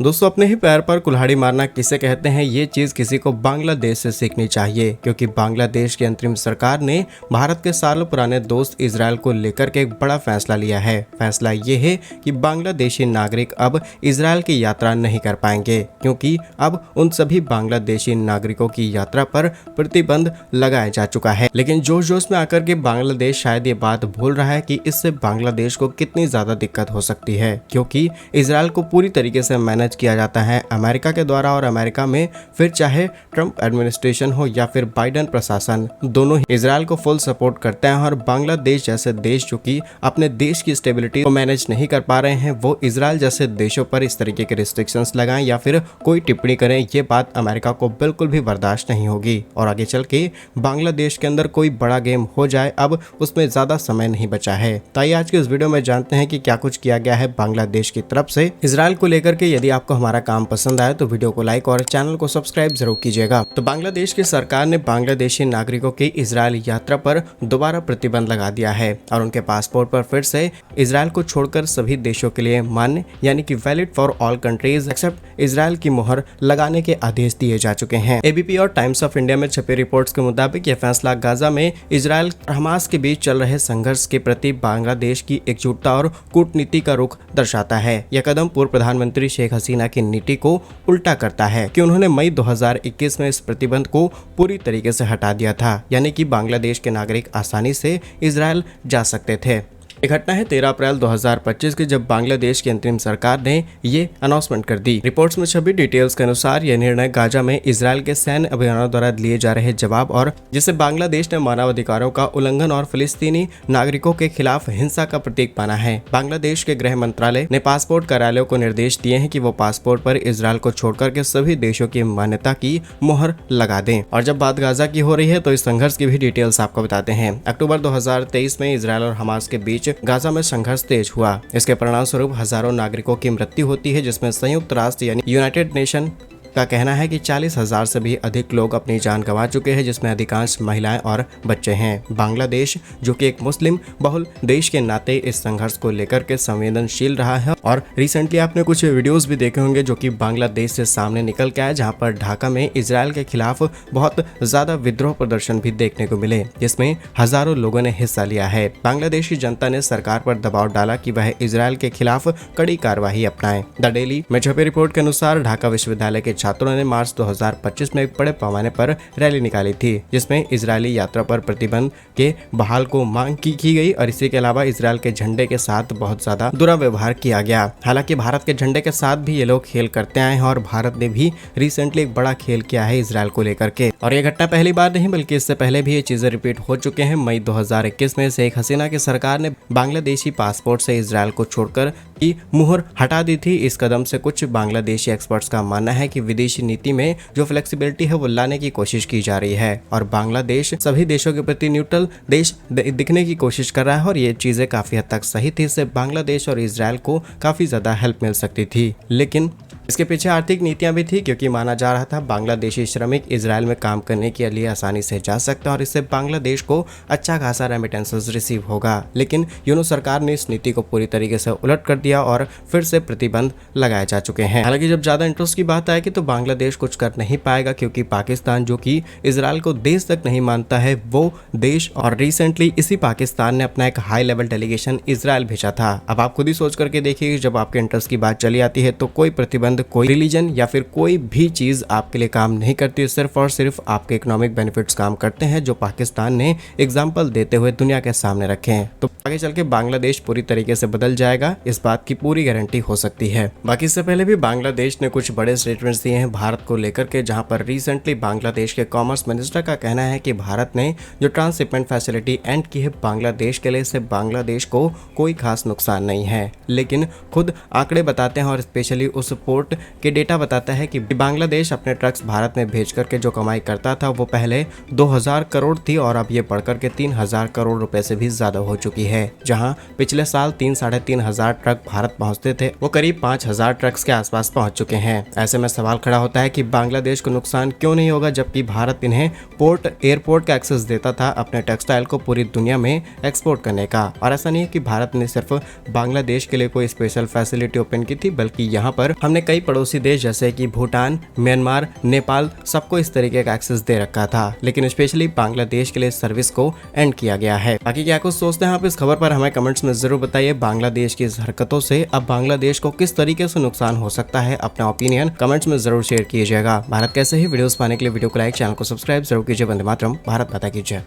दोस्तों, अपने ही पैर पर कुल्हाड़ी मारना किसे कहते हैं, ये चीज किसी को बांग्लादेश से सीखनी चाहिए, क्योंकि बांग्लादेश की अंतरिम सरकार ने भारत के सालों पुराने दोस्त इजरायल को लेकर के एक बड़ा फैसला लिया है। फैसला ये है कि बांग्लादेशी नागरिक अब इजरायल की यात्रा नहीं कर पाएंगे, क्योंकि अब उन सभी बांग्लादेशी नागरिकों की यात्रा पर प्रतिबंध लगाया जा चुका है। लेकिन जोश जोश में आकर के बांग्लादेश शायद ये बात भूल रहा है कि इससे बांग्लादेश को कितनी ज्यादा दिक्कत हो सकती है, क्योंकि इजरायल को पूरी तरीके से मैनेज किया जाता है अमेरिका के द्वारा। और अमेरिका में फिर चाहे ट्रंप एडमिनिस्ट्रेशन हो या फिर बाइडेन प्रशासन, दोनों ही इजरायल को फुल सपोर्ट करते हैं। और बांग्लादेश जैसे देश जो कि अपने देश की स्टेबिलिटी को मैनेज नहीं कर पा रहे हैं, वो इजरायल जैसे देशों पर इस तरीके के रिस्ट्रिक्शंस लगाएं या फिर कोई टिप्पणी करें, ये बात अमेरिका को बिल्कुल भी बर्दाश्त नहीं होगी। और आगे चल के बांग्लादेश के अंदर कोई बड़ा गेम हो जाए, अब उसमें ज्यादा समय नहीं बचा है। तो आइए आज के इस वीडियो में जानते हैं कि क्या कुछ किया गया है बांग्लादेश की तरफ से इजरायल को लेकर के। यदि आपको हमारा काम पसंद आए तो वीडियो को लाइक और चैनल को सब्सक्राइब जरूर कीजिएगा। तो बांग्लादेश की सरकार ने बांग्लादेशी नागरिकों की इजरायल यात्रा पर दोबारा प्रतिबंध लगा दिया है और उनके पासपोर्ट पर फिर से इजरायल को छोड़कर सभी देशों के लिए मान्य यानी कि valid for all countries except Israel की मोहर लगाने के आदेश दिए जा चुके हैं। एबीपी और टाइम्स ऑफ इंडिया में छपी रिपोर्ट्स के मुताबिक यह फैसला गाजा में इजरायल और हमास के बीच चल रहे संघर्ष के प्रति बांग्लादेश की एकजुटता और कूटनीति का रुख दर्शाता है। यह कदम पूर्व प्रधानमंत्री शेख हसीना की नीति को उल्टा करता है कि उन्होंने मई 2021 में इस प्रतिबंध को पूरी तरीके से हटा दिया था, यानी कि बांग्लादेश के नागरिक आसानी से इजरायल जा सकते थे। एक घटना है 13 अप्रैल 2025 की, जब बांग्लादेश की अंतरिम सरकार ने ये अनाउंसमेंट कर दी। रिपोर्ट्स में छपी डिटेल्स के अनुसार यह निर्णय गाजा में इजरायल के सैन्य अभियानों द्वारा लिए जा रहे जवाब और जिसे बांग्लादेश ने मानवाधिकारों का उल्लंघन और फिलिस्तीनी नागरिकों के खिलाफ हिंसा का प्रतीक माना है। बांग्लादेश के गृह मंत्रालय ने पासपोर्ट कार्यालयों को निर्देश दिए हैं कि वो पासपोर्ट पर इजरायल को छोड़कर के सभी देशों की मान्यता की मोहर लगा दें। और जब बात गाजा की हो रही है तो इस संघर्ष की भी डिटेल्स आपको बताते हैं। अक्टूबर 2023 में इजरायल और हमास के बीच गाजा में संघर्ष तेज हुआ। इसके परिणाम स्वरूप हजारों नागरिकों की मृत्यु होती है, जिसमें संयुक्त राष्ट्र यानी यूनाइटेड नेशन का कहना है कि 40,000 से भी अधिक लोग अपनी जान गंवा चुके हैं, जिसमें अधिकांश महिलाएं और बच्चे हैं। बांग्लादेश जो कि एक मुस्लिम बहुल देश के नाते इस संघर्ष को लेकर के संवेदनशील रहा है। और रिसेंटली आपने कुछ वीडियोस भी देखे होंगे जो कि बांग्लादेश से सामने निकल के आए, जहां पर ढाका में इजरायल के खिलाफ बहुत ज्यादा विद्रोह प्रदर्शन भी देखने को मिले, जिसमें हजारों लोगों ने हिस्सा लिया है। बांग्लादेश की जनता ने सरकार पर दबाव डाला कि वह इजरायल के खिलाफ कड़ी कार्रवाई अपनाए। द डेली में छपी रिपोर्ट के अनुसार ढाका विश्वविद्यालय के छात्रों ने मार्च 2025 में एक बड़े पैमाने पर रैली निकाली थी, जिसमें इजरायली यात्रा पर प्रतिबंध के बहाल को मांग की गई और इसी के अलावा इजरायल के झंडे के साथ बहुत ज्यादा दुर्व्यवहार किया गया। हालांकि भारत के झंडे के साथ भी ये लोग खेल करते आए हैं और भारत ने भी रिसेंटली एक बड़ा खेल किया है इजरायल को लेकर के। और ये घटना पहली बार नहीं बल्कि इससे पहले भी ये चीजें रिपीट हो चुके हैं। मई 2021 में शेख हसीना की सरकार ने बांग्लादेशी पासपोर्ट से इजरायल को छोड़कर की मुहर हटा दी थी। इस कदम से कुछ बांग्लादेशी एक्सपर्ट्स का मानना है कि विदेशी नीति में जो फ्लेक्सिबिलिटी है वो लाने की कोशिश की जा रही है और बांग्लादेश सभी देशों के प्रति न्यूट्रल देश दिखने की कोशिश कर रहा है। और ये चीजें काफी हद तक सही थी, इससे बांग्लादेश और इजरायल को काफी ज्यादा हेल्प मिल सकती थी। लेकिन इसके पीछे आर्थिक नीतियां भी थी, क्योंकि माना जा रहा था बांग्लादेशी श्रमिक इजरायल में काम करने के लिए आसानी से जा सकते हैं और इससे बांग्लादेश को अच्छा खासा रेमिटेंसेस रिसीव होगा। लेकिन यूनो सरकार ने इस नीति को पूरी तरीके से उलट कर दिया और फिर से प्रतिबंध लगाए जा चुके हैं। हालांकि जब ज्यादा इंटरेस्ट की बात आएगी तो बांग्लादेश कुछ कर नहीं पाएगा, क्योंकि पाकिस्तान जो कि इजरायल को देश तक नहीं मानता है वो देश, और रिसेंटली इसी पाकिस्तान ने अपना एक हाई लेवल डेलीगेशन इजरायल भेजा था। अब आप खुद ही सोच करके देखिए, जब आपके इंटरेस्ट की बात चली आती है तो कोई प्रतिबंध, कोई रिलीजन या फिर कोई भी चीज आपके लिए काम नहीं करती, सिर्फ और सिर्फ आपके इकोनॉमिक बेनिफिट्स काम करते हैं, जो पाकिस्तान ने एग्जांपल देते हुए दुनिया के सामने रखे हैं। तो आगे चल के बांग्लादेश पूरी तरीके से बदल जाएगा, इस बात की पूरी गारंटी हो सकती है। बाकी इससे पहले भी बांग्लादेश ने कुछ बड़े स्टेटमेंट्स दिए हैं भारत को लेकर के, जहां पर रिसेंटली बांग्लादेश के कॉमर्स मिनिस्टर का कहना है कि भारत ने जो ट्रांसशिपमेंट फैसिलिटी एंड की है बांग्लादेश के लिए, इससे बांग्लादेश को कोई खास नुकसान नहीं है। लेकिन खुद आंकड़े बताते हैं और स्पेशली उस पोर्ट के डेटा बताता है कि बांग्लादेश अपने ट्रक्स भारत में भेज करके जो कमाई करता था वो पहले 2000 करोड़ थी और अब ये बढ़कर के 3000 करोड़ रुपए से भी ज्यादा हो चुकी है। जहां पिछले साल 3-3.5 ट्रक भारत पहुंचते थे, वो करीब 5000 ट्रक्स के आसपास पहुंच चुके हैं। ऐसे में सवाल खड़ा होता है कि बांग्लादेश को नुकसान क्यों नहीं होगा, जबकि भारत इन्हें एयरपोर्ट का एक्सेस देता था अपने टेक्सटाइल को पूरी दुनिया में एक्सपोर्ट करने का। और ऐसा नहीं है कि भारत ने सिर्फ बांग्लादेश के लिए कोई स्पेशल फैसिलिटी ओपन की थी, बल्कि यहाँ पर हमने कई कई पड़ोसी देश जैसे कि भूटान, म्यांमार, नेपाल सबको इस तरीके का एक्सेस दे रखा था, लेकिन स्पेशली बांग्लादेश के लिए सर्विस को एंड किया गया है। बाकी क्या कुछ सोचते हैं आप इस खबर पर हमें कमेंट्स में जरूर बताइए। बांग्लादेश की इस हरकतों से अब बांग्लादेश को किस तरीके से नुकसान हो सकता है, अपना ओपिनियन कमेंट्स में जरूर शेयर कीजिएगा। भारत कैसे ही वीडियोस पाने के लिए वीडियो को लाइक, चैनल को सब्सक्राइब जरूर कीजिए। वंदे मातरम, भारत माता की जय।